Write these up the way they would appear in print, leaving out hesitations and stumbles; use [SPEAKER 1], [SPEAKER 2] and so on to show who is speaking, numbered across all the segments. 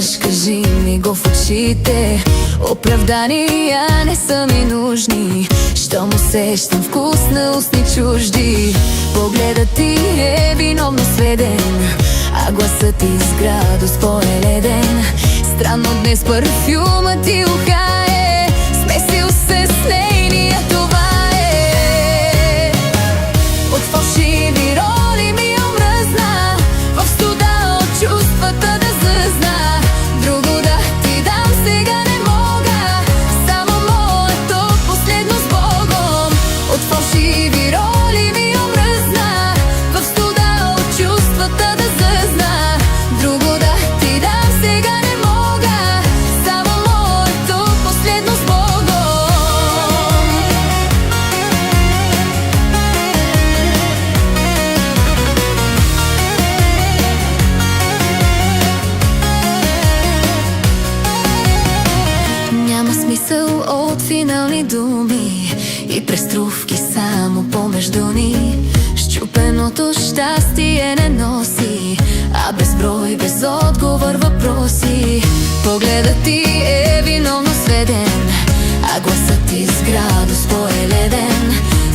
[SPEAKER 1] лъж, кажи ми го в очите. Оправдания не са ми нужни, щом усещам вкус на устни чужди. Погледът ти е виновно сведен, а гласът ти с градус по-леден. Странно днес парфюмът ти ухае, смесил се с нейния, това е. От фалшиви роли ми омръзна, в студа от чувствата да зъзна. Друго да ти дам сега не мога, само моето последно с Богом. От фалшиви роли ми омръзна, в студа от чувствата да зъзна. Друго да ти дам сега не мога, само моето последно с Богом. Няма смисъл от финални думи и преструвки само помежду ни. Счупеното щастие не носи, а безброй, без отговор въпроси. Погледът ти е виновно сведен, а гласът ти с градус по-леден.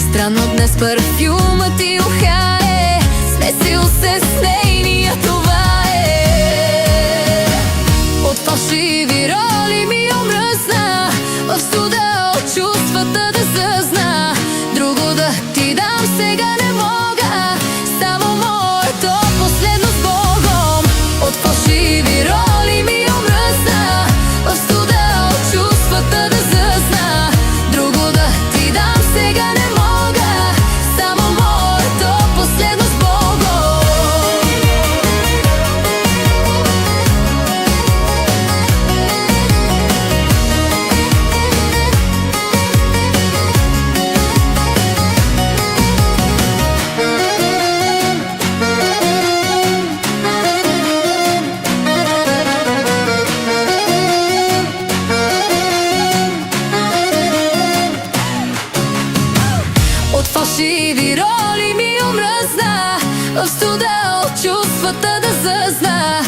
[SPEAKER 1] Странно днес парфюмът ти ухае, смесил се с нейния, това е. От фалшиви роли ми омръзна, в студа от чувствата да зъзна. Друго да ти дам сега не мога, само моето последно с Богом. От фалшиви роли ми омръзна, в студа от чувствата да зъзна. Друго да ти дам сега не мога, само моето последно с Богом. От фалшиви роли ми омръзна, в студа от чувствата да зъзна.